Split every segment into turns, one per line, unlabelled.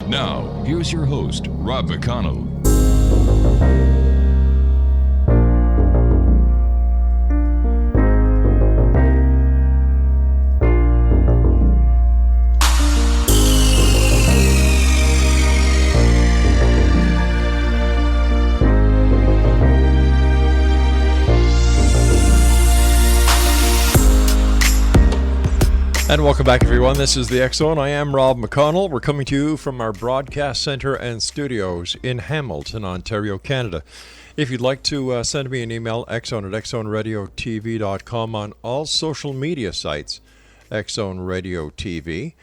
Now, here's your host, Rob McConnell.
And welcome back, everyone. This is the X Zone. I am Rob McConnell. We're coming to you from our broadcast center and studios in Hamilton, Ontario, Canada. If you'd like to send me an email, xzone@xzoneradiotv.com, on all social media sites, X Zone Radio TV.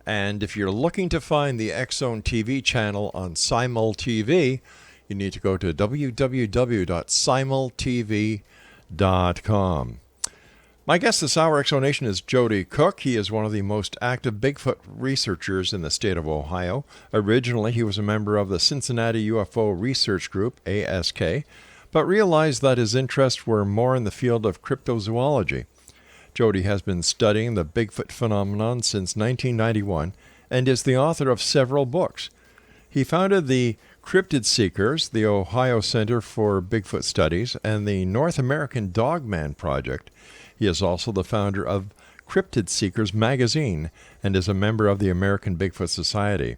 And if you're looking to find the X Zone TV channel on Simul TV, you need to go to www.simultv.com. My guest this hour, Exonation, is Joedy Cook. He is one of the most active Bigfoot researchers in the state of Ohio. Originally, he was a member of the Cincinnati UFO Research Group, ASK, but realized that his interests were more in the field of cryptozoology. Joedy has been studying the Bigfoot phenomenon since 1991 and is the author of several books. He founded the Cryptid Seekers, the Ohio Center for Bigfoot Studies, and the North American Dogman Project. He is also the founder of Cryptid Seekers magazine and is a member of the American Bigfoot Society.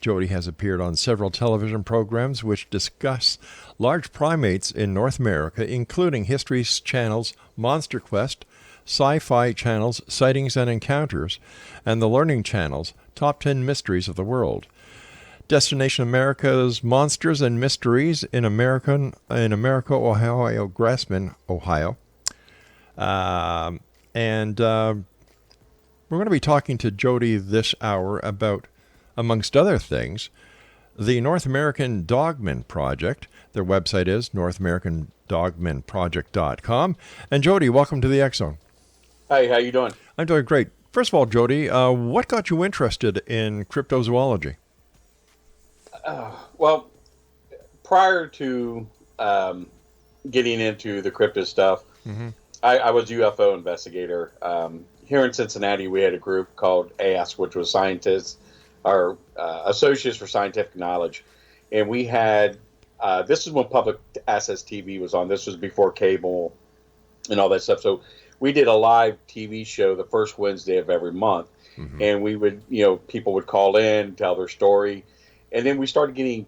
Joedy has appeared on several television programs which discuss large primates in North America, including History Channel's Monster Quest, Sci-Fi Channel's Sightings and Encounters, and the Learning Channel's Top 10 Mysteries of the World. Destination America's Monsters and Mysteries in America, Ohio, Grassman, Ohio. We're going to be talking to Joedy this hour about, amongst other things, the North American Dogman Project. Their website is northamericandogmanproject.com. And Joedy, welcome to the X Zone.
Hi, how you doing?
I'm doing great. First of all, Joedy, what got you interested in cryptozoology?
Well, prior to getting into the cryptid stuff, I was a UFO investigator. Here in Cincinnati, we had a group called ASK, which was scientists, or Associates for Scientific Knowledge. And we had, this is when public access TV was on. This was before cable and all that stuff. So we did a live TV show the first Wednesday of every month. And we would, people would call in, tell their story. And then we started getting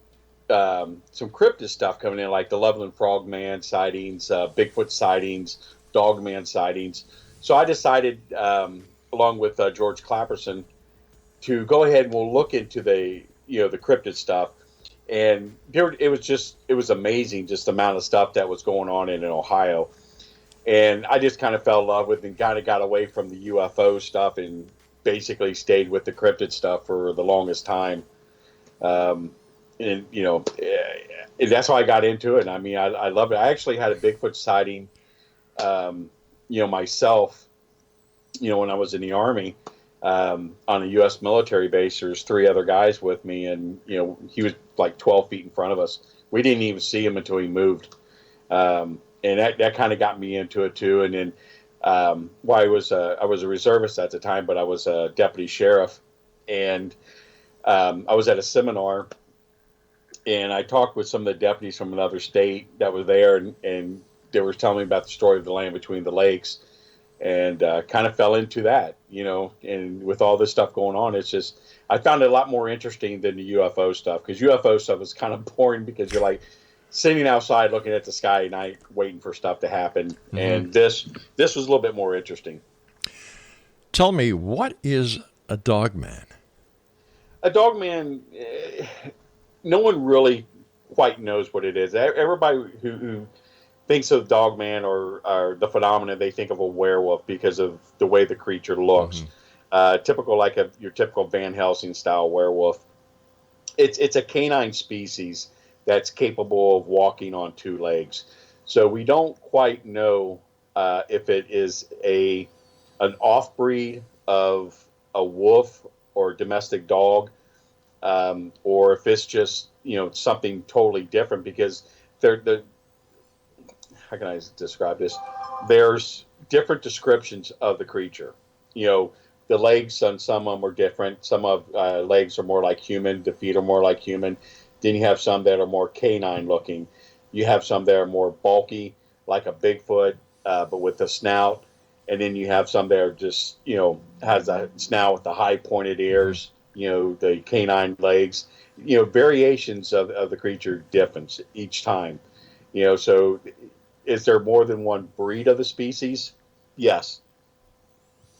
some cryptid stuff coming in, like the Loveland Frogman sightings, Bigfoot sightings, Dogman sightings. So I decided, along with George Clapperson, to go ahead and we'll look into the cryptid stuff. And it was amazing, just the amount of stuff that was going on in Ohio. And I just kind of fell in love with it and kind of got away from the UFO stuff and basically stayed with the cryptid stuff for the longest time. And that's how I got into it. And I mean, I love it. I actually had a Bigfoot sighting, myself, when I was in the Army, on a U.S. military base. There's 3 other guys with me, and, he was like 12 feet in front of us. We didn't even see him until he moved. And that kind of got me into it too. And then, I was a reservist at the time, but I was a deputy sheriff, and I was at a seminar, and I talked with some of the deputies from another state that were there, and they were telling me about the story of the land between the lakes, and kind of fell into that, and with all this stuff going on, it's just, I found it a lot more interesting than the UFO stuff, because UFO stuff is kind of boring because you're like sitting outside looking at the sky at night waiting for stuff to happen. And this was a little bit more interesting.
Tell me, what is a dogman?
A dogman, no one really quite knows what it is. Everybody who thinks of dogman or the phenomenon, they think of a werewolf because of the way the creature looks. Typical, like your typical Van Helsing style werewolf. It's a canine species that's capable of walking on 2 legs. So we don't quite know if it is an off-breed of a wolf or domestic dog, or if it's just something totally different, because how can I describe this? There's different descriptions of the creature. the legs on some of them are different. Some of legs are more like human. The feet are more like human. Then you have some that are more canine looking. You have some that are more bulky, like a Bigfoot, but with the snout. And then you have some that are just, has a snout with the high pointed ears, the canine legs, variations of the creature different each time. So is there more than one breed of the species? Yes.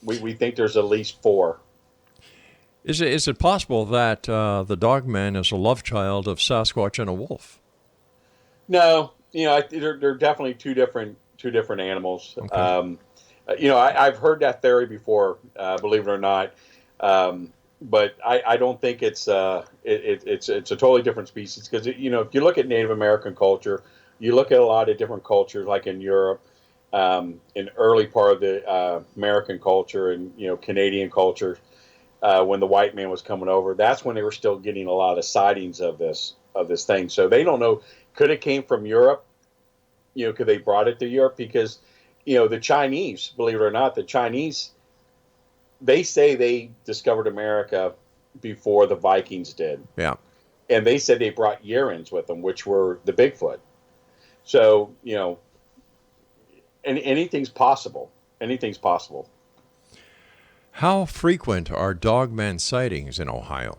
We think there's at least 4.
Is it possible that the dogman is a love child of Sasquatch and a wolf?
No, they're definitely two different animals.
Okay.
I've heard that theory before, believe it or not, but I don't think it's it's a totally different species because if you look at Native American culture, you look at a lot of different cultures like in Europe, in early part of the American culture and Canadian culture, when the white man was coming over, that's when they were still getting a lot of sightings of this thing. So they don't know, could it came from Europe? Could they brought it to Europe? Because the Chinese, believe it or not, they say they discovered America before the Vikings did.
Yeah.
And they said they brought Yerins with them, which were the Bigfoot. So, anything's possible. Anything's possible.
How frequent are dogman sightings in Ohio?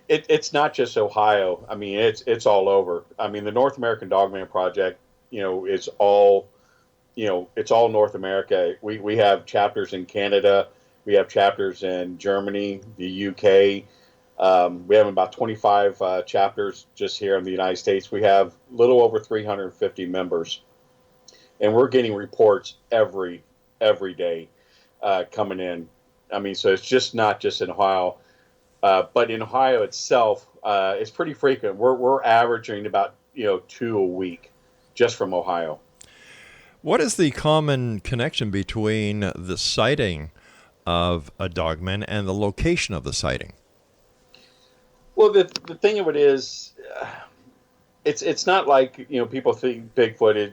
It's not just Ohio. I mean, it's all over. I mean, the North American Dogman Project, is all, it's all North America. We have chapters in Canada. We have chapters in Germany, the UK. We have about 25 chapters just here in the United States. We have a little over 350 members, and we're getting reports every day coming in. I mean, so it's just not just in Ohio, but in Ohio itself, it's pretty frequent. We're averaging about 2 a week just from Ohio.
What is the common connection between the sighting of a dogman and the location of the sighting?
Well, the thing of it is, it's not like people think Bigfoot.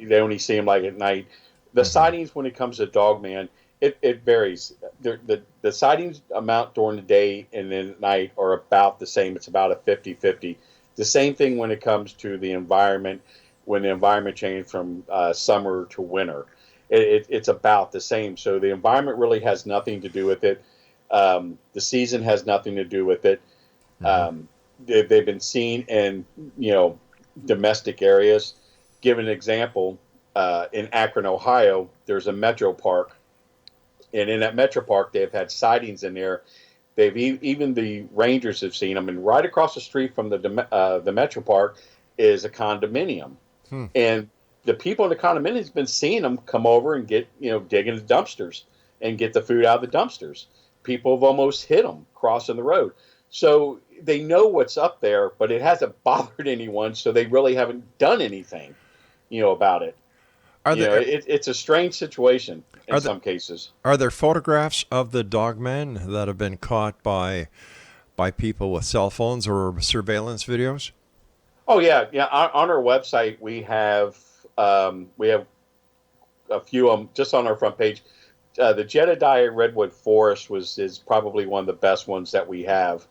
They only see him like at night. The sightings when it comes to dogman, it varies. The sightings amount during the day and then at night are about the same. It's about a 50-50. The same thing when it comes to the environment. When the environment changed from summer to winter, it's about the same. So the environment really has nothing to do with it. The season has nothing to do with it. They've been seen in domestic areas. Give an example, in Akron, Ohio, there's a metro park, and in that metro park they've had sightings in there. They've even the rangers have seen them, and right across the street from the metro park is a condominium. And the people in the condominium have been seeing them come over and get, dig into dumpsters and get the food out of the dumpsters. People have almost hit them crossing the road. So they know what's up there, but it hasn't bothered anyone. So they really haven't done anything, about it. It's a strange situation in some cases.
Are there photographs of the dogman that have been caught by people with cell phones or surveillance videos?
Oh yeah. On our website, we have a few of them just on our front page. The Jedediah Redwood Forest is probably one of the best ones that we have,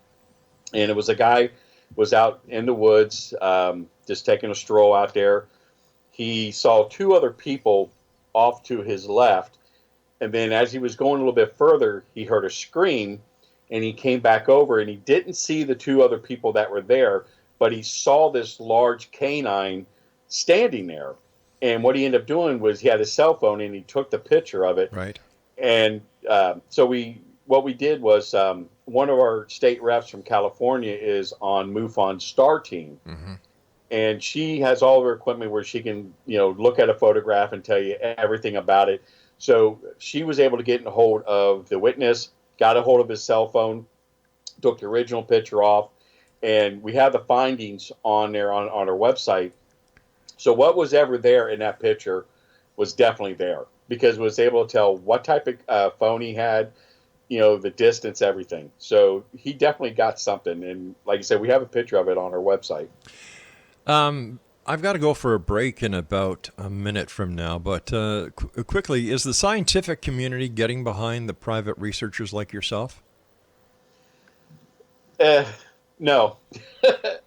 and it was a guy was out in the woods, just taking a stroll out there. He saw 2 other people off to his left, and then as he was going a little bit further, he heard a scream, and he came back over, and he didn't see the 2 other people that were there. But he saw this large canine standing there. And what he ended up doing was he had his cell phone and he took the picture of it.
Right.
And so what we did was one of our state reps from California is on MUFON's STAR team. And she has all of her equipment where she can, look at a photograph and tell you everything about it. So she was able to get in hold of the witness, got a hold of his cell phone, took the original picture off. And we have the findings on there on our website. So what was ever there in that picture was definitely there because it was able to tell what type of phone he had, the distance, everything. So he definitely got something. And like I said, we have a picture of it on our website.
I've got to go for a break in about a minute from now, but quickly, is the scientific community getting behind the private researchers like yourself?
No.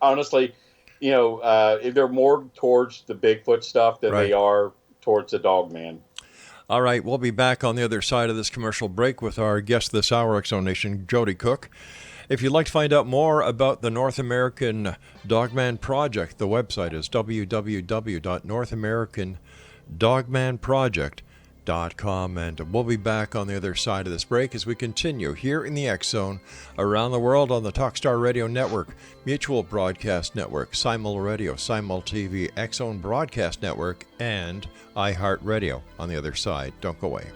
Honestly, they're more towards the Bigfoot stuff than they are towards the Dogman.
All right, we'll be back on the other side of this commercial break with our guest this hour, X-Zone Joedy Cook. If you'd like to find out more about the North American Dogman Project, the website is www.northamericandogmanproject.com, and we'll be back on the other side of this break as we continue here in the X-Zone, around the world on the Talkstar Radio Network, Mutual Broadcast Network, Simul Radio, Simul TV, X-Zone Broadcast Network, and iHeartRadio on the other side. Don't go away.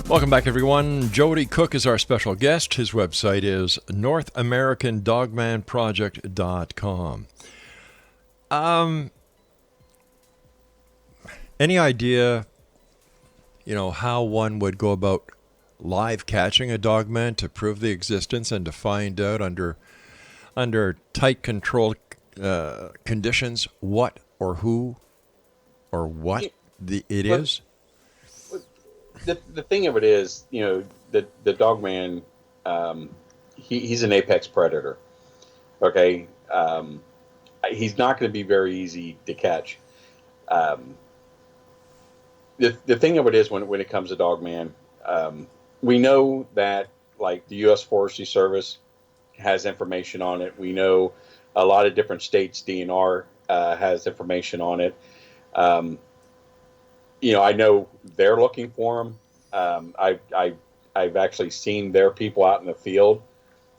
Welcome back, everyone. Joedy Cook is our special guest. His website is NorthAmericanDogmanProject.com. Any idea, how one would go about live catching a dogman to prove the existence and to find out under tight controlled conditions what or who or what it is?
The thing of it is, the Dogman, he's an apex predator. Okay, he's not going to be very easy to catch. The thing of it is, when it comes to Dogman, we know that like the U.S. Forestry Service has information on it. We know a lot of different states' DNR has information on it. I know they're looking for them. I've actually seen their people out in the field,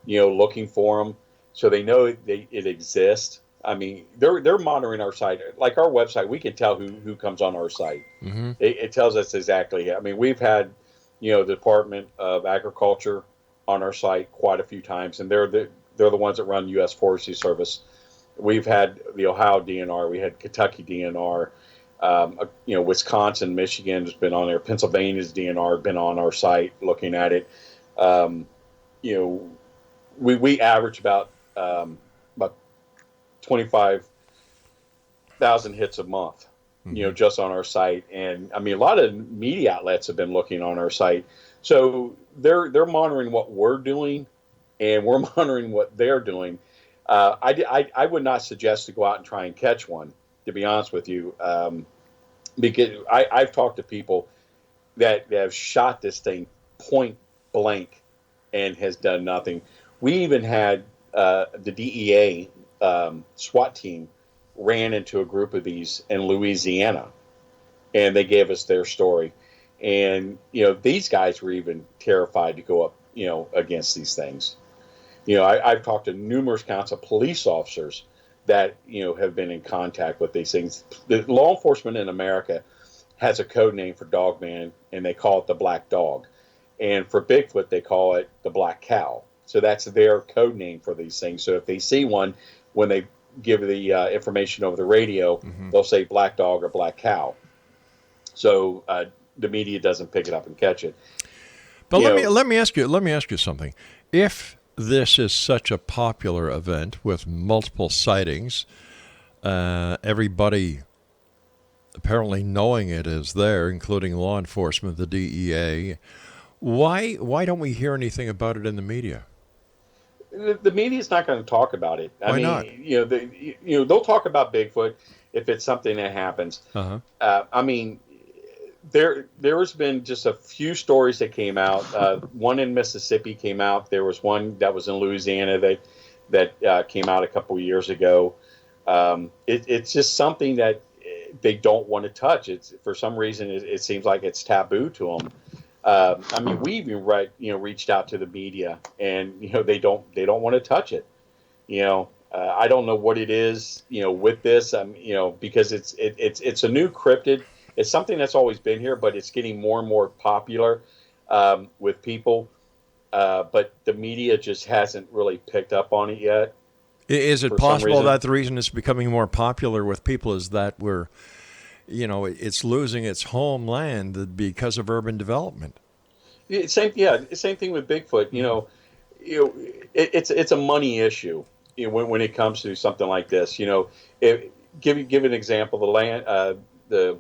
looking for them, so they know it exists. I mean, they're monitoring our site, like our website. We can tell who comes on our site. Mm-hmm. It tells us exactly. I mean, we've had, the Department of Agriculture on our site quite a few times, and they're the ones that run U.S. Forestry Service. We've had the Ohio DNR. We had Kentucky DNR. Wisconsin, Michigan has been on there. Pennsylvania's DNR been on our site looking at it. We average about 25,000 hits a month, just on our site. And I mean, a lot of media outlets have been looking on our site. So they're monitoring what we're doing, and we're monitoring what they're doing. I would not suggest to go out and try and catch one, to be honest with you. Because I've talked to people that have shot this thing point blank and has done nothing. We even had the DEA SWAT team ran into a group of these in Louisiana, and they gave us their story. And, these guys were even terrified to go up, against these things. I've talked to numerous counts of police officers that have been in contact with these things. The law enforcement in America has a code name for Dogman, and they call it the black dog. And for Bigfoot, they call it the black cow. So that's their code name for these things. So if they see one, when they give the information over the radio, mm-hmm. they'll say black dog or black cow. So the media doesn't pick it up and catch it.
But let me ask you something. If this is such a popular event with multiple sightings, everybody apparently knowing it is there, including law enforcement, the DEA. Why don't we hear anything about it in the media?
the media's not going to talk about it.
Why not?
They'll talk about Bigfoot if it's something that happens.
Uh-huh.
I mean, there's been just a few stories that came out. One in Mississippi came out. There was one that was in Louisiana that came out a couple of years ago. It's just something that they don't want to touch. It's for some reason it seems like it's taboo to them. I mean, we even reached out to the media, and they don't want to touch it. I don't know what it is, with this, because it's a new cryptid. It's something that's always been here, but it's getting more and more popular with people. But the media just hasn't really picked up on it yet.
Is it possible that the reason it's becoming more popular with people is that it's losing its homeland because of urban development?
Same thing with Bigfoot. It's a money issue. When it comes to something like this, give an example. The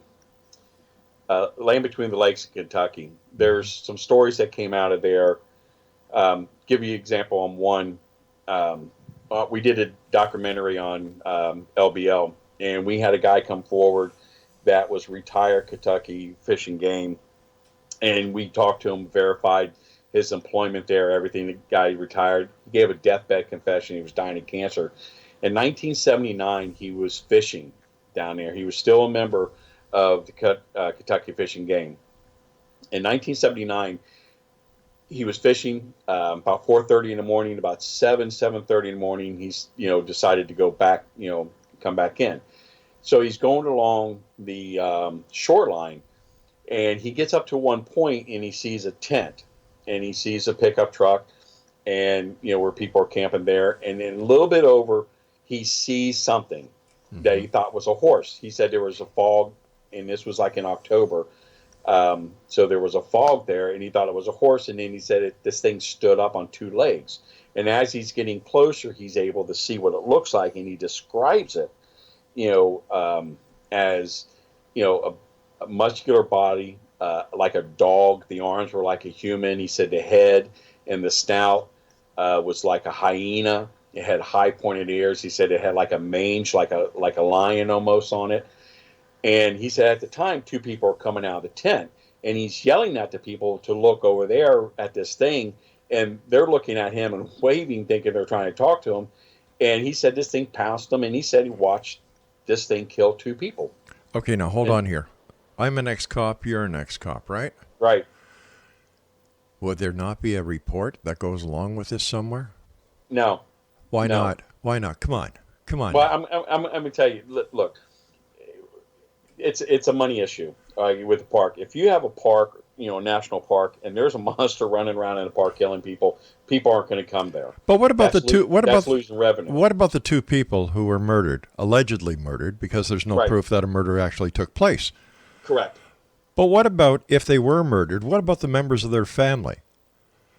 land between the lakes in Kentucky. There's some stories that came out of there. Give you an example on one. We did a documentary on LBL, and we had a guy come forward that was retired Kentucky Fish and Game, and we talked to him, verified his employment there, everything. The guy retired. He gave a deathbed confession. He was dying of cancer. In 1979, he was fishing down there. He was still a member of the Kentucky Fish and Game. In 1979, he was fishing about 4:30 in the morning. About 7:30 in the morning, he's decided to go back, come back in. So he's going along the shoreline, and he gets up to one point, and he sees a tent, and he sees a pickup truck, and where people are camping there. And then a little bit over, he sees something that he thought was a horse. He said there was a fog, and this was like in October. So there was a fog there, and he thought it was a horse. And then he said this thing stood up on two legs. And as he's getting closer, he's able to see what it looks like, and he describes it, as a muscular body, like a dog. The arms were like a human. He said the head and the snout was like a hyena. It had high pointed ears. He said it had like a mange, like a lion almost on it. And he said at the time, two people are coming out of the tent, and he's yelling at the people to look over there at this thing, and they're looking at him and waving, thinking they're trying to talk to him. And he said this thing pounced him, and he said he watched this thing kill two people.
Okay, now hold on here. I'm an ex-cop, you're an ex-cop, right?
Right.
Would there not be a report that goes along with this somewhere?
No.
Why not? Why not? Come on.
Well, I'm going to tell you, look, it's a money issue with the park. If you have a park, a national park, and there's a monster running around in the park killing people, people aren't going to come there.
But what about
that's losing revenue.
What about the two people who were murdered, allegedly murdered, because there's no proof that a murder actually took place?
Correct.
But what about if they were murdered? What about the members of their family?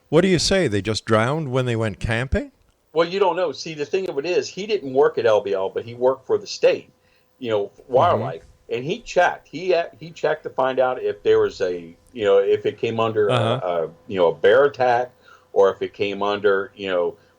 What do you say? They just drowned when they went camping?
Well, you don't know. See, the thing of it is, he didn't work at LBL, but he worked for the state, wildlife. And he checked. He checked to find out if there was if it came under a bear attack, or if it came under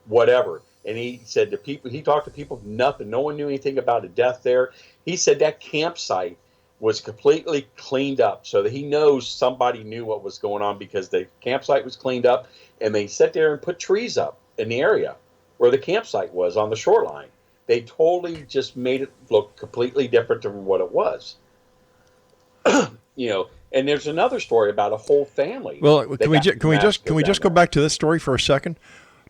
whatever. And he said to people, he talked to people, nothing. No one knew anything about a death there. He said that campsite was completely cleaned up, so that he knows somebody knew what was going on, because the campsite was cleaned up, and they sat there and put trees up in the area where the campsite was on the shoreline. They totally just made it look completely different from what it was. And there's another story about a whole family.
Well, can we just go back to this story for a second?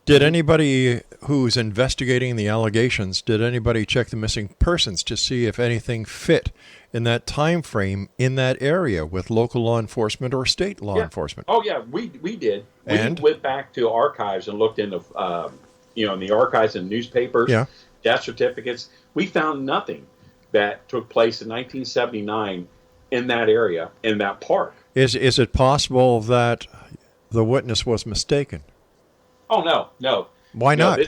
Did anybody who's investigating the allegations, did anybody check the missing persons to see if anything fit in that time frame in that area with local law enforcement or state law enforcement?
Oh yeah, we did.
And?
We went back to archives and looked into in the archives and newspapers.
Yeah.
Death certificates. We found nothing that took place in 1979 in that area, in that park.
Is it possible that the witness was mistaken?
Oh no.
Why not?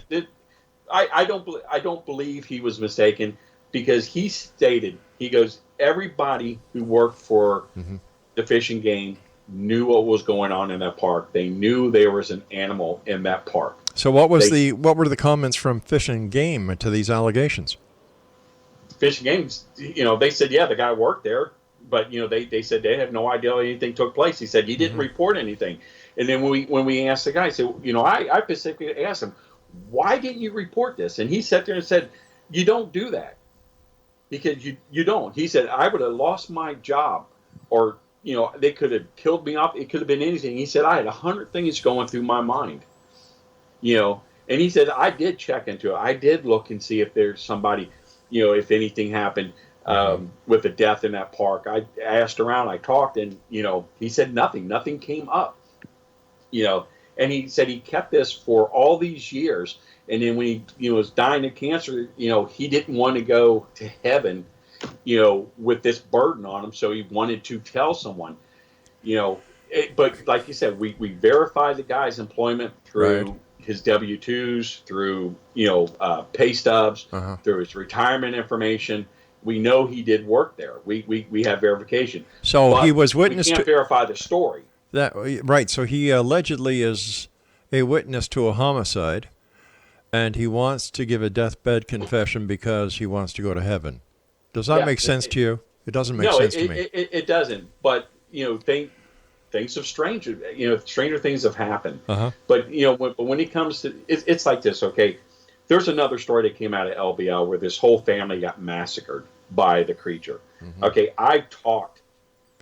I don't believe he was mistaken, because he stated, he goes, everybody who worked for the Fish and Game knew what was going on in that park. They knew there was an animal in that park.
So what were the comments from Fish and Game to these allegations?
Fish and Games, they said, yeah, the guy worked there, but they said they had no idea anything took place. He said he didn't report anything. And then when we asked the guy, I said, I specifically asked him, why didn't you report this? And he sat there and said, you don't do that, because you don't. He said, I would have lost my job, or they could have killed me off. It could have been anything. He said, I had 100 things going through my mind, and he said, I did check into it. I did look and see if there's somebody, if anything happened with the death in that park. I asked around, I talked, and he said nothing came up, and he said he kept this for all these years. And then when he was dying of cancer, he didn't want to go to heaven, with this burden on him. So he wanted to tell someone, but like you said, we verified the guy's employment through his W-2s, through, pay stubs, through his retirement information. We know he did work there. We have verification.
So
but
he was witness
we can't verify the story.
So he allegedly is a witness to a homicide, and he wants to give a deathbed confession because he wants to go to heaven. Does that make sense to you? It doesn't make sense to me.
It doesn't. But things have stranger things have happened. But when it comes to it's like this. Okay, there's another story that came out of LBL where this whole family got massacred by the creature. Okay, I talked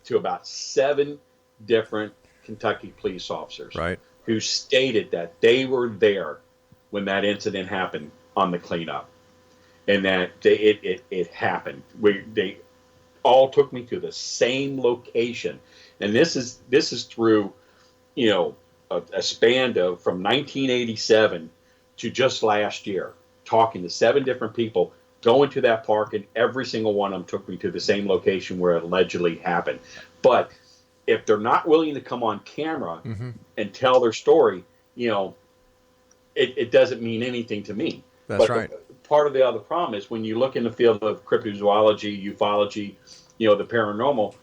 to about 7 different Kentucky police officers who stated that they were there when that incident happened on the cleanup, and that it happened. They all took me to the same location, and this is through a span of from 1987 to just last year, talking to 7 different people, going to that park, and every single one of them took me to the same location where it allegedly happened. But if they're not willing to come on camera and tell their story, it doesn't mean anything to me.
That's right.
Part of the other problem is when you look in the field of cryptozoology, ufology, the paranormal,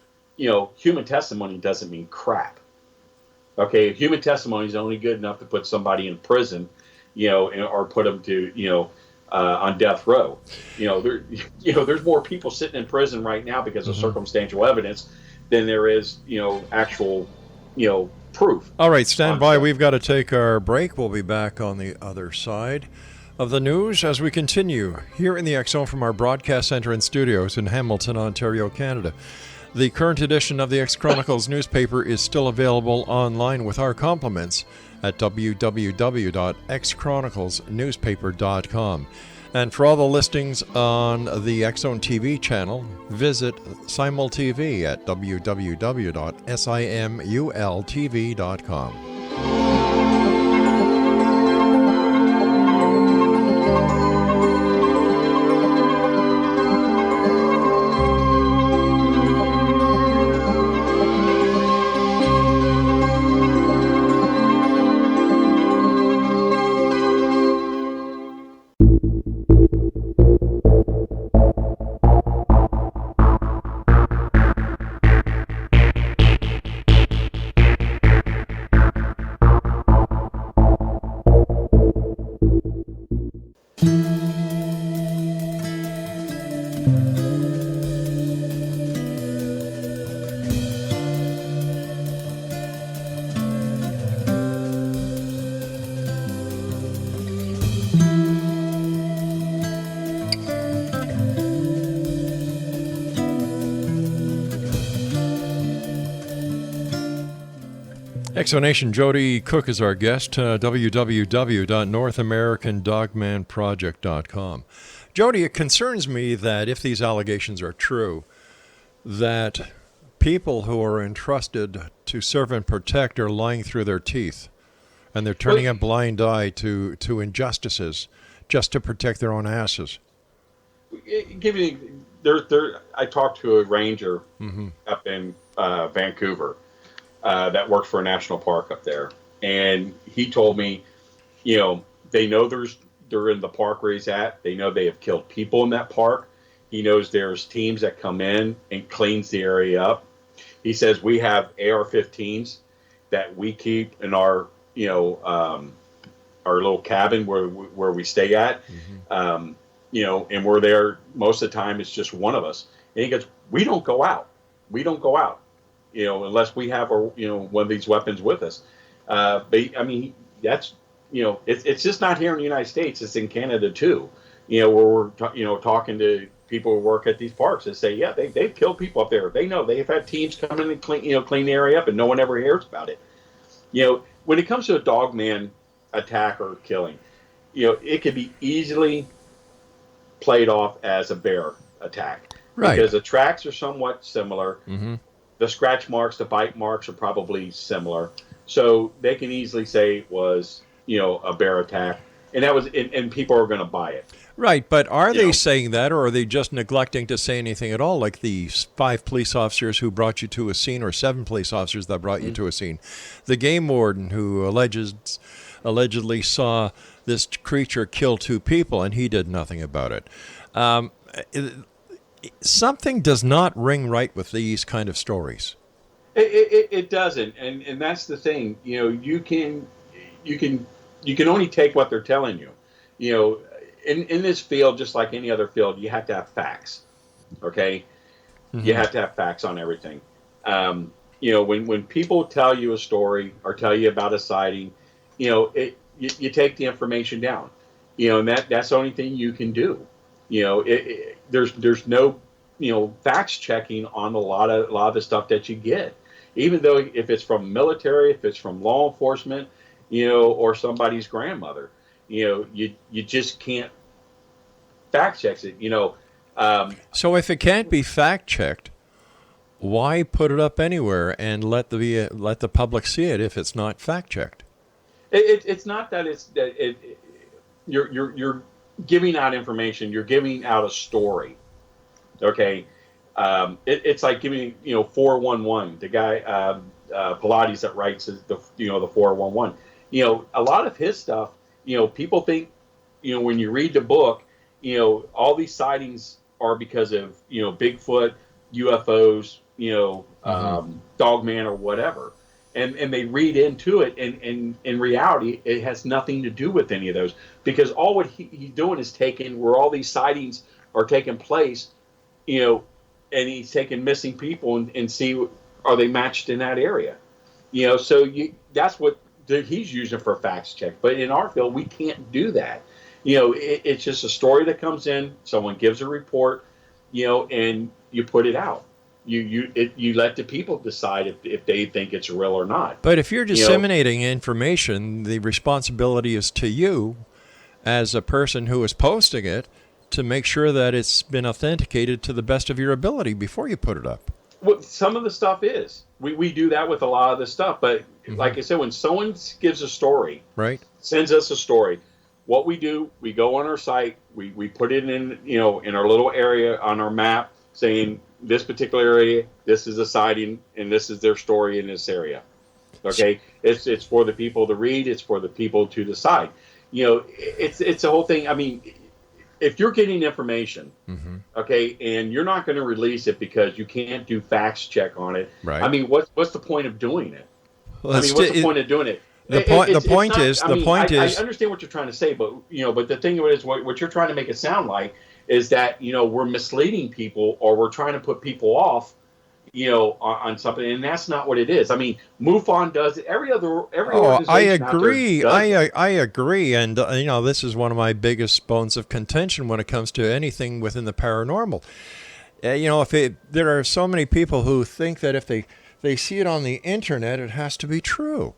human testimony doesn't mean crap. Okay, human testimony is only good enough to put somebody in prison, or put them to, on death row. There's more people sitting in prison right now because of circumstantial evidence than there is, actual, proof.
All right, stand by. We've got to take our break. We'll be back on the other side of the news as we continue here in the X Zone from our broadcast center and studios in Hamilton, Ontario, Canada. The current edition of the X Chronicles newspaper is still available online with our compliments at www.xchroniclesnewspaper.com. And for all the listings on the X Zone TV channel, visit SimulTV at www.simultv.com. Exonation, Joedy Cook is our guest, www.northamericandogmanproject.com. Joedy, it concerns me that if these allegations are true, that people who are entrusted to serve and protect are lying through their teeth, and they're turning a blind eye to injustices just to protect their own asses.
I talked to a ranger up in Vancouver that worked for a national park up there, and he told me, they know they're in the park where he's at. They know they have killed people in that park. He knows there's teams that come in and cleans the area up. He says we have AR-15s that we keep in our our little cabin where we stay at. And we're there most of the time. It's just one of us. And he goes, we don't go out. We don't go out, unless we have one of these weapons with us. But I mean, that's, it's just not here in the United States. It's in Canada too. Where we're talking to people who work at these parks and say, yeah, they've killed people up there. They know they've had teams come in and clean the area up, and no one ever hears about it. When it comes to a dogman attack or killing, it could be easily played off as a bear attack, right? Because the tracks are somewhat similar. The scratch marks, the bite marks are probably similar, so they can easily say it was a bear attack, and that was, and people are going to buy it.
Right, but are they saying that, or are they just neglecting to say anything at all, like the 5 police officers who brought you to a scene, or 7 police officers that brought you to a scene? The game warden who allegedly saw this creature kill 2 people, and he did nothing about it. Something does not ring right with these kind of stories.
It doesn't, and that's the thing. You can only take what they're telling you. In this field, just like any other field, you have to have facts. Okay, you have to have facts on everything. When people tell you a story or tell you about a sighting, you take the information down. And that's the only thing you can do. There's no facts checking on a lot of the stuff that you get, even though if it's from military, if it's from law enforcement, or somebody's grandmother. You just can't fact check it.
So if it can't be fact checked, why put it up anywhere and let the public see it if it's not fact checked?
It's not that you're giving out information. You're giving out a story. Okay, it's like giving 411. The guy Pilates that writes the 411. A lot of his stuff. People think, when you read the book, all these sightings are because of, Bigfoot, UFOs, Dogman or whatever. And they read into it. And in reality, it has nothing to do with any of those, because all what he's doing is taking where all these sightings are taking place, and he's taking missing people and see, are they matched in that area? So that's what he's using for a facts check. But in our field, we can't do that. It's just a story that comes in, someone gives a report, and you put it out. You let the people decide if they think it's real or not.
But if you're disseminating information, the responsibility is to you as a person who is posting it to make sure that it's been authenticated to the best of your ability before you put it up.
Well, some of the stuff is. We do that with a lot of the stuff, but like I said, when someone gives a story, right, sends us a story, what we do, we go on our site, we put it in, in our little area on our map, saying this particular area, this is a sighting, and this is their story in this area. Okay, it's for the people to read, it's for the people to decide. It's a whole thing. I mean, if you're getting information, okay, and you're not going to release it because you can't do facts check on it, right? I mean, what's the point of doing it? Well, what's the point of doing it?
The point is,
I understand what you're trying to say, but but the thing is, what you're trying to make it sound like is that we're misleading people, or we're trying to put people off, on something, and that's not what it is. I mean, MUFON does it. Every organization.
I agree. I agree, and this is one of my biggest bones of contention when it comes to anything within the paranormal. There are so many people who think that if they see it on the internet, it has to be true.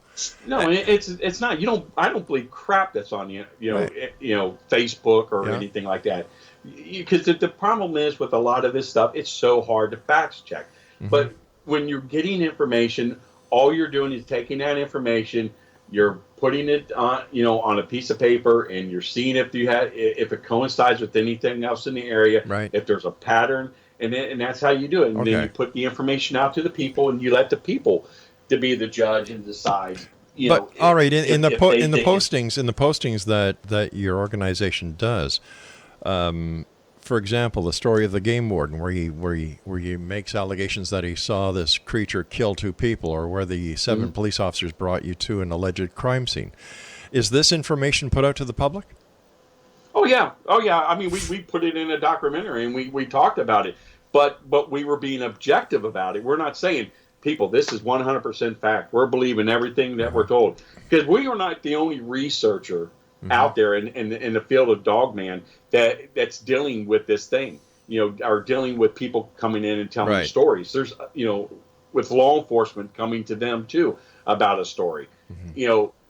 No, it's not. I don't believe crap that's on Facebook or anything like that. Because the problem is with a lot of this stuff, it's so hard to fact check. But when you're getting information, all you're doing is taking that information, you're putting it on, on a piece of paper, and you're seeing if it coincides with anything else in the area, right, if there's a pattern, and that's how you do it. And then you put the information out to the people, and you let the people to be the judge and decide.
All right, in the postings that your organization does. For example, the story of the game warden, where he makes allegations that he saw this creature kill 2 people, or where the 7 police officers brought you to an alleged crime scene. Is this information put out to the public?
Oh yeah. I mean, we put it in a documentary and we talked about it, but we were being objective about it. We're not saying, people, this is 100% fact. We're believing everything that we're told, because we are not the only researcher out there in the field of dogman that's dealing with this thing. Are dealing with people coming in and telling stories. There's with law enforcement coming to them too about a story.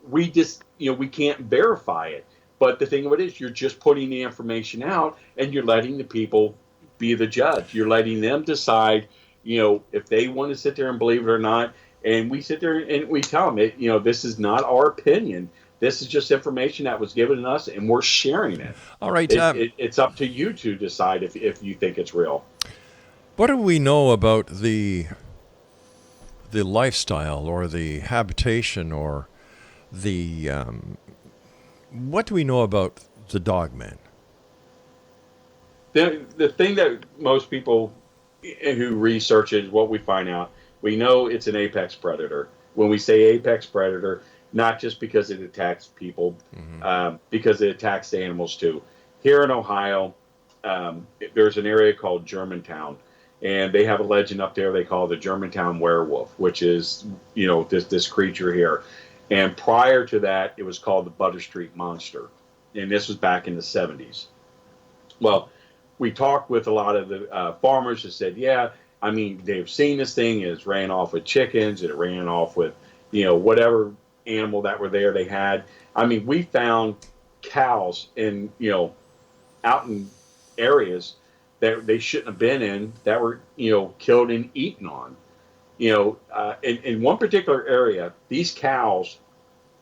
We just we can't verify it. But the thing of it is, you're just putting the information out, and you're letting the people be the judge. You're letting them decide, if they want to sit there and believe it or not. And we sit there and we tell them, this is not our opinion. This is just information that was given to us, and we're sharing it.
All right.
It's up to you to decide if you think it's real.
What do we know about the lifestyle or the habitation or the what do we know about the dogman?
The thing that most people who research it, what we find out, we know it's an apex predator. When we say apex predator, not just because it attacks people, because it attacks the animals too. Here in Ohio, there's an area called Germantown, and they have a legend up there they call the Germantown werewolf, which is this creature here. And prior to that, it was called the Butter Street Monster, and this was back in the 70s. Well, we talked with a lot of the farmers who said, they've seen this thing. It ran off with chickens. It ran off with, whatever animal that were there they had. I mean, we found cows out in areas that they shouldn't have been in that were, killed and eaten on. In one particular area, these cows,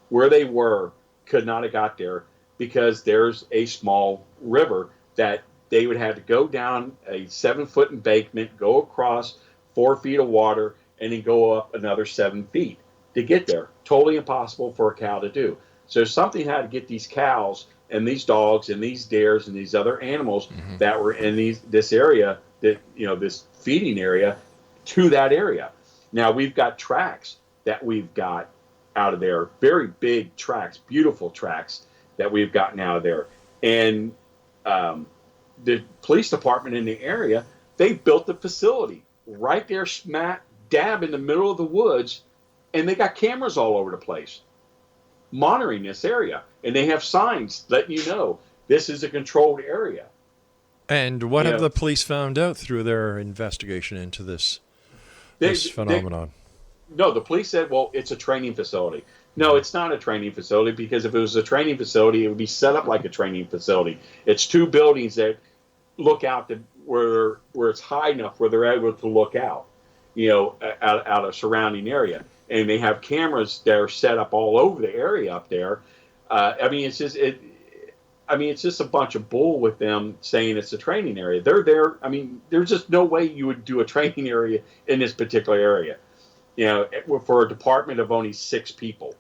where they were, could not have got there because there's a small river that they would have to go down a 7-foot embankment, go across 4 feet of water, and then go up another 7 feet to get there. Totally impossible for a cow to do. So something had to get these cows and these dogs and these deers and these other animals that were in this area, that this feeding area, to that area. Now we've got tracks that we've got out of there, very big tracks, beautiful tracks that we've gotten out of there. And the police department in the area, they built a facility right there smack dab in the middle of the woods, and they got cameras all over the place monitoring this area. And they have signs letting you know this is a controlled area.
And what have the police found out through their investigation into this phenomenon?
The police said, well, it's a training facility. No, it's not a training facility, because if it was a training facility, it would be set up like a training facility. It's 2 buildings that look out to where it's high enough where they're able to look out, out of surrounding area. And they have cameras that are set up all over the area up there. It's just a bunch of bull with them saying it's a training area. They're there. I mean, there's just no way you would do a training area in this particular area, for a department of only 6 people.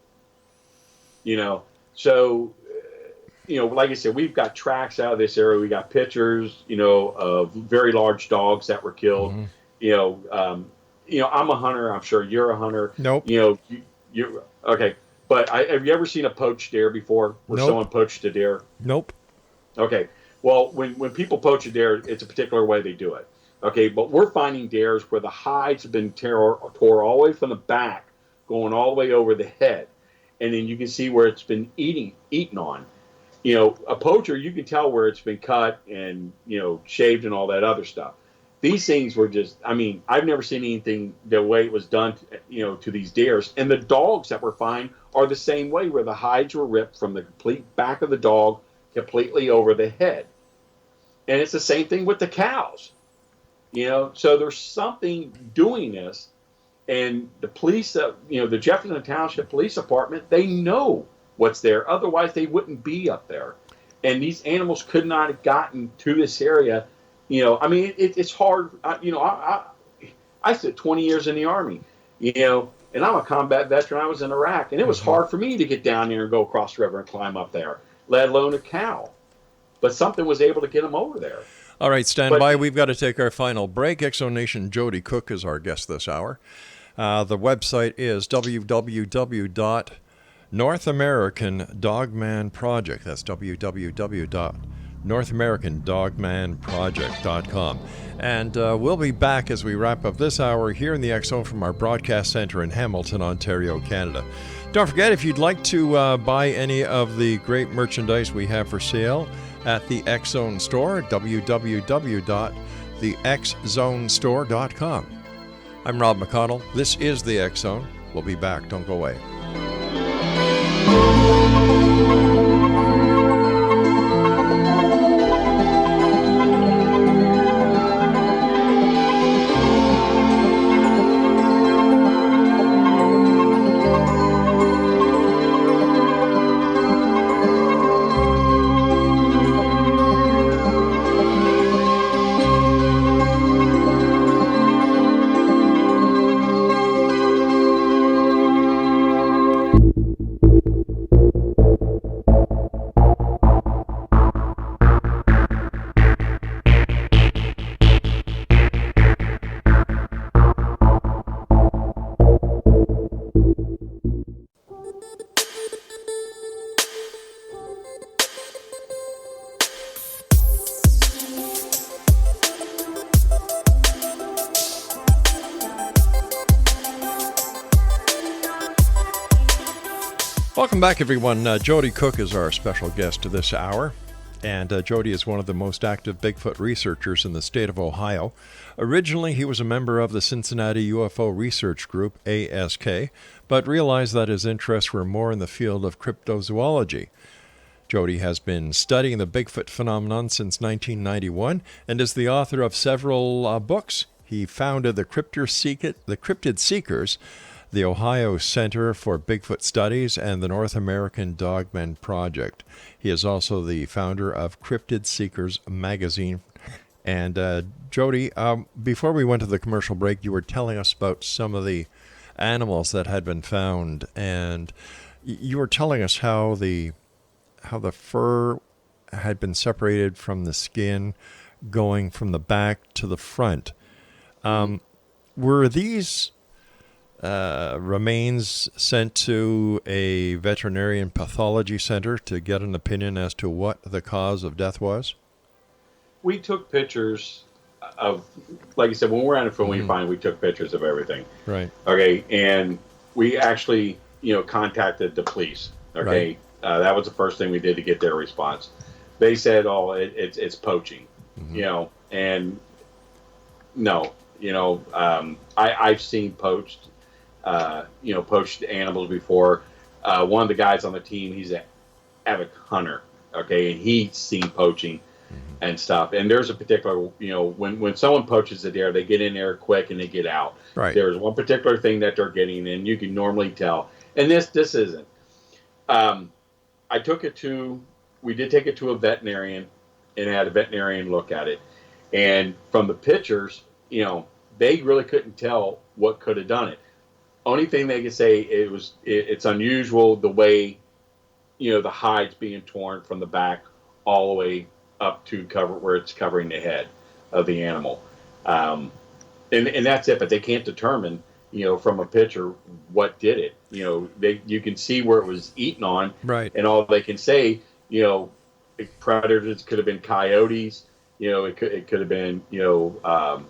So, like I said, we've got tracks out of this area. We got pictures, of very large dogs that were killed. I'm a hunter. I'm sure you're a hunter.
Nope.
You're okay. But have you ever seen a poached deer before, where someone poached a deer?
Nope.
Okay. Well, when people poach a deer, it's a particular way they do it. Okay, but we're finding deers where the hides have been tore all the way from the back, going all the way over the head, and then you can see where it's been eaten on. A poacher, you can tell where it's been cut and shaved and all that other stuff. These things were just, I've never seen anything the way it was done, to these deers. And the dogs that we're finding are the same way, where the hides were ripped from the complete back of the dog completely over the head. And it's the same thing with the cows. So there's something doing this, and the police, the Jefferson Township Police Department, they know what's there. Otherwise, they wouldn't be up there. And these animals could not have gotten to this area. It's hard. I spent 20 years in the Army, and I'm a combat veteran. I was in Iraq, and it was hard for me to get down there and go across the river and climb up there, let alone a cow. But something was able to get them over there.
All right, stand by. We've got to take our final break. Exonation Joedy Cook is our guest this hour. The website is www.TWATNews.com. North American Dogman Project. That's www.northamericandogmanproject.com. And we'll be back as we wrap up this hour here in the X Zone from our broadcast center in Hamilton, Ontario, Canada. Don't forget, if you'd like to buy any of the great merchandise we have for sale at the X Zone store, www.thexzonestore.com. I'm Rob McConnell. This is the X Zone. We'll be back. Don't go away. Welcome back, everyone. Joedy Cook is our special guest to this hour. And Joedy is one of the most active Bigfoot researchers in the state of Ohio. Originally, he was a member of the Cincinnati UFO Research Group, ASK, but realized that his interests were more in the field of cryptozoology. Joedy has been studying the Bigfoot phenomenon since 1991 and is the author of several books. He founded the Cryptid Seekers, the Ohio Center for Bigfoot Studies, and the North American Dogman Project. He is also the founder of Cryptid Seekers magazine. And Joedy, before we went to the commercial break, you were telling us about some of the animals that had been found, and you were telling us how the fur had been separated from the skin, going from the back to the front. Were these remains sent to a veterinarian pathology center to get an opinion as to what the cause of death was?
We took pictures of, like you said, when we're on the phone, we took pictures of everything.
Right.
Okay, and we actually, contacted the police. Okay, right. That was the first thing we did to get their response. They said, "Oh, it's poaching," and no, I've seen poached. Poached animals before. One of the guys on the team, he's an avid hunter, okay, and he's seen poaching and stuff. And there's a particular, when someone poaches a deer, they get in there quick and they get out.
Right.
There's one particular thing that they're getting, and you can normally tell. And this isn't. We did take it to a veterinarian and had a veterinarian look at it. And from the pictures, they really couldn't tell what could have done it. Only thing they could say, it's unusual the way, the hide's being torn from the back all the way up to cover where it's covering the head of the animal, and that's it. But they can't determine, from a picture what did it. You can see where it was eaten on,
right? And
all they can say, predators could have been coyotes. It could have been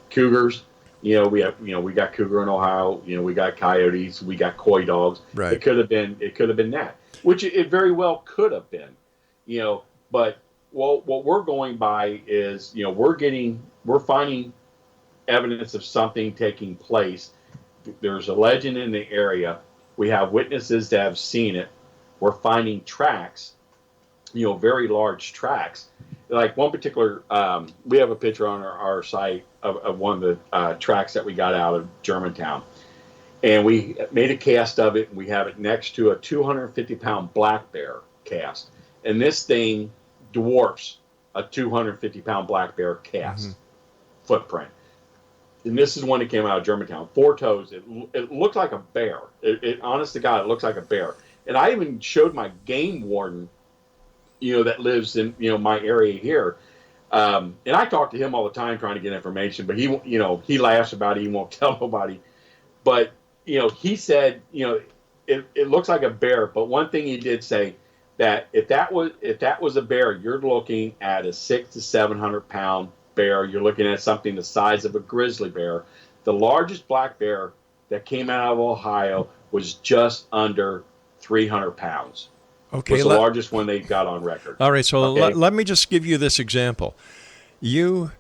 cougars. We got cougar in Ohio. We got coyotes. We got coy dogs.
Right.
It could have been that, which it very well could have been. But what we're going by is, we're finding evidence of something taking place. There's a legend in the area. We have witnesses that have seen it. We're finding tracks, very large tracks. Like one particular, we have a picture on our site of one of the tracks that we got out of Germantown. And we made a cast of it, and we have it next to a 250-pound black bear cast. And this thing dwarfs a 250-pound black bear cast footprint. And this is one that came out of Germantown. 4 toes. It looked like a bear. It honest to God, it looks like a bear. And I even showed my game warden, that lives in, my area here. And I talk to him all the time trying to get information, but he laughs about it. He won't tell nobody. But, he said, it looks like a bear, but one thing he did say that if that was a bear, you're looking at a 600 to 700 pound bear. You're looking at something the size of a grizzly bear. The largest black bear that came out of Ohio was just under 300 pounds.
Okay,
was the largest one they got on record.
All right, so
okay?
let me just give you this example. You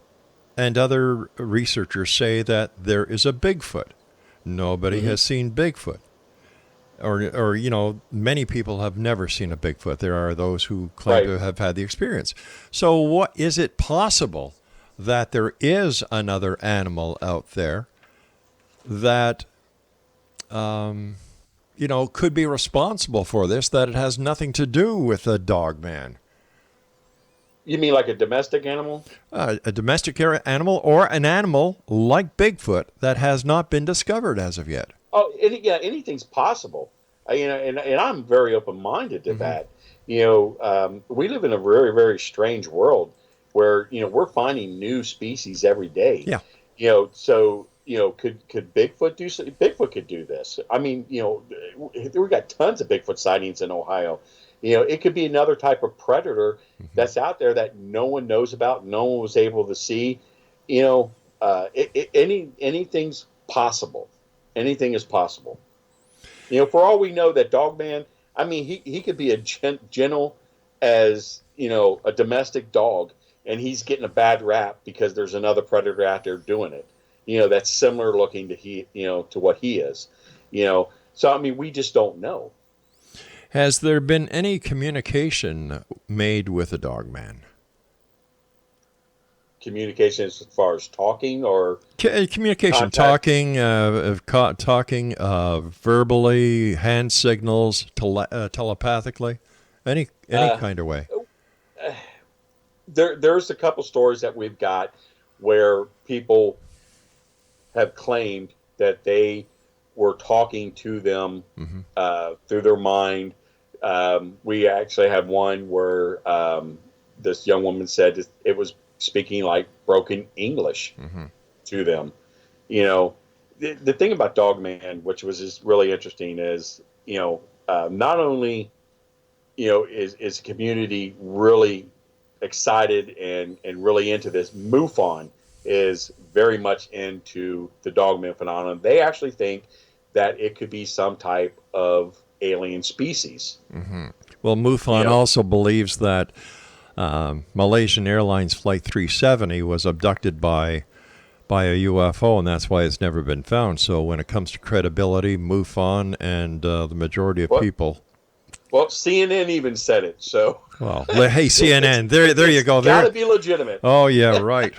and other researchers say that there is a Bigfoot. Nobody has seen Bigfoot. Or many people have never seen a Bigfoot. There are those who claim to have had the experience. So what is it possible that there is another animal out there that could be responsible for this, that it has nothing to do with a dog man?
You mean like a domestic animal?
A domestic animal, or an animal like Bigfoot that has not been discovered as of yet.
Oh, anything's possible. And I'm very open-minded to that. We live in a very, very strange world where we're finding new species every day.
Yeah.
Could Bigfoot do so? Bigfoot could do this. I mean, we got tons of Bigfoot sightings in Ohio. It could be another type of predator that's out there that no one knows about, no one was able to see. Anything's possible. Anything is possible. For all we know, that Dogman, I mean, he could be a gentle as a domestic dog, and he's getting a bad rap because there's another predator out there doing it. That's similar looking to what he is. So I mean, we just don't know.
Has there been any communication made with the Dogman?
Communication as far as talking or
communication, contact? talking verbally, hand signals, telepathically, any kind of way.
There's a couple stories that we've got where people have claimed that they were talking to them through their mind. We actually had one where this young woman said it was speaking like broken English to them. The thing about Dogman, which was just really interesting, is not only is community really excited and really into this. MUFON is very much into the Dogman phenomenon. They actually think that it could be some type of alien species.
Well, MUFON also believes that Malaysian Airlines Flight 370 was abducted by a UFO, and that's why it's never been found. So when it comes to credibility, MUFON and the majority of people...
Well, CNN even said it, so...
Well, hey, CNN, there you go.
It's got to be legitimate.
Oh, yeah, right.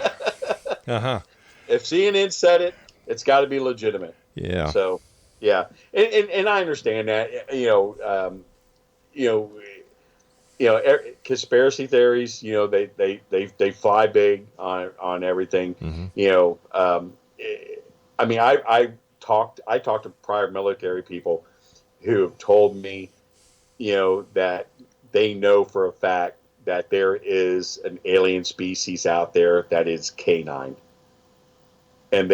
If CNN said it, it's got to be legitimate.
Yeah.
So, yeah. And I understand that, conspiracy theories, they fly big on everything. I mean, I talked to prior military people who have told me, that they know for a fact that there is an alien species out there that is canine, and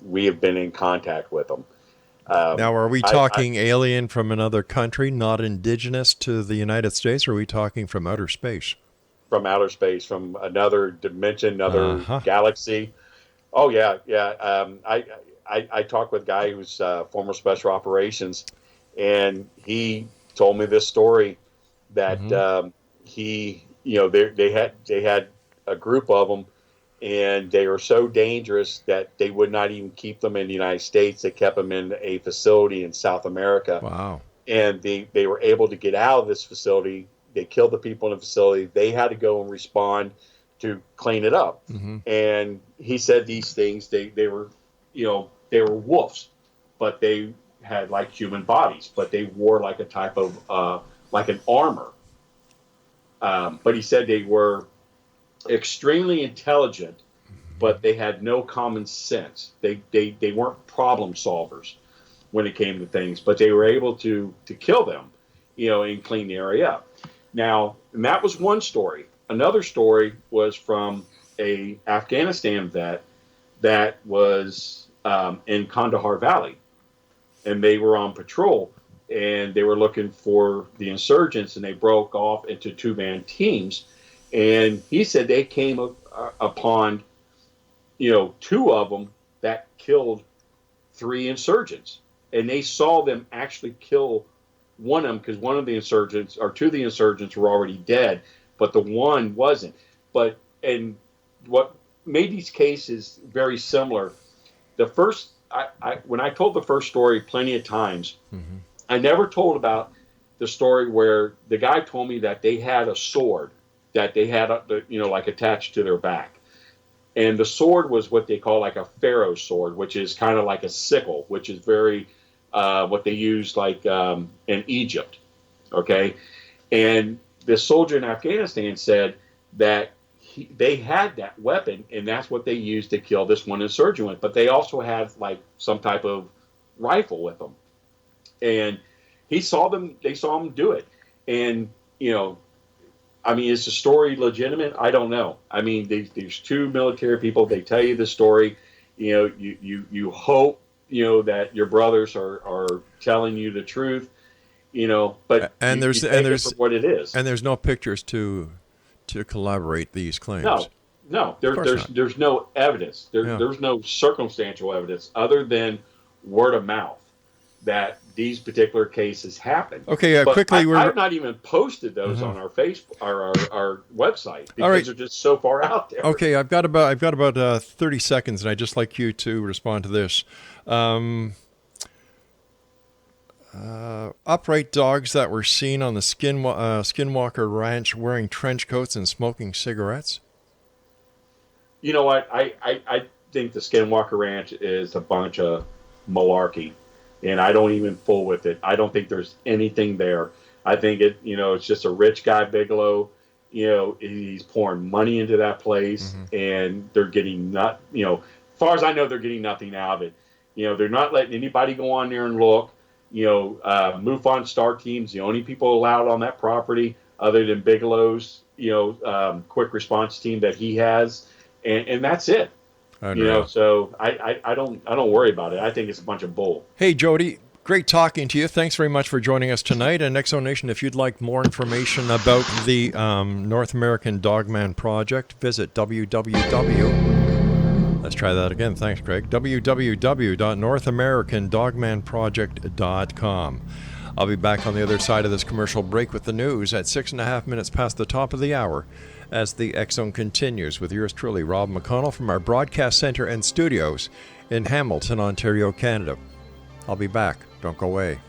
we have been in contact with them.
Now, are we talking alien from another country, not indigenous to the United States, or are we talking from outer space?
From outer space, from another dimension, another galaxy. Oh, yeah. I talked with a guy who's former special operations, and he told me this story that they had a group of them, and they were so dangerous that they would not even keep them in the United States. They kept them in a facility in South America.
Wow.
And they were able to get out of this facility. They killed the people in the facility. They had to go and respond to clean it up. And he said these things, they were wolves, but they had like human bodies, but they wore like a type of like an armor. But he said they were extremely intelligent, but they had no common sense. They weren't problem solvers when it came to things, but they were able to kill them, and clean the area up. Now, and that was one story. Another story was from a Afghanistan vet that was in Kandahar Valley, and they were on patrol, and they were looking for the insurgents, and they broke off into two-man teams. And he said they came upon, two of them that killed 3 insurgents, and they saw them actually kill one of them, because one of the insurgents, or 2 of the insurgents, were already dead, but the one wasn't. And what made these cases very similar, the first, when I told the first story plenty of times, mm-hmm. I never told about the story where the guy told me that they had a sword that they had, like attached to their back. And the sword was what they call like a pharaoh sword, which is kind of like a sickle, which is very, what they use like in Egypt. Okay. And the soldier in Afghanistan said that they had that weapon, and that's what they used to kill this one insurgent with. But they also had like some type of rifle with them. And they saw them do it. And, is the story legitimate? I don't know. I mean, there's 2 military people. They tell you the story. You hope, that your brothers are telling you the truth, but there's what it is.
And there's no pictures to corroborate these claims.
No, there's no evidence. There's no circumstantial evidence other than word of mouth that these particular cases happen.
Okay, quickly,
I've not even posted those on our Facebook, our website, because they're just so far out there.
Okay, I've got about 30 seconds, and I'd just like you to respond to this. Upright dogs that were seen on the Skinwalker Ranch wearing trench coats and smoking cigarettes.
You know what? I think the Skinwalker Ranch is a bunch of malarkey, and I don't even fool with it. I don't think there's anything there. I think it's just a rich guy, Bigelow. He's pouring money into that place, mm-hmm. and they're getting as far as I know, they're getting nothing out of it. They're not letting anybody go on there and look. MUFON Star Team's the only people allowed on that property, other than Bigelow's, quick response team that he has, and that's it. So I don't worry about it. I think it's a bunch of bull.
Hey, Joedy, great talking to you. Thanks very much for joining us tonight. And Exo Nation, if you'd like more information about the North American Dogman Project, visit Let's try that again. Thanks, Craig. www.northamericandogmanproject.com. I'll be back on the other side of this commercial break with the news at 6.5 minutes past the top of the hour as the X-Zone continues with yours truly, Rob McConnell, from our broadcast center and studios in Hamilton, Ontario, Canada. I'll be back. Don't go away.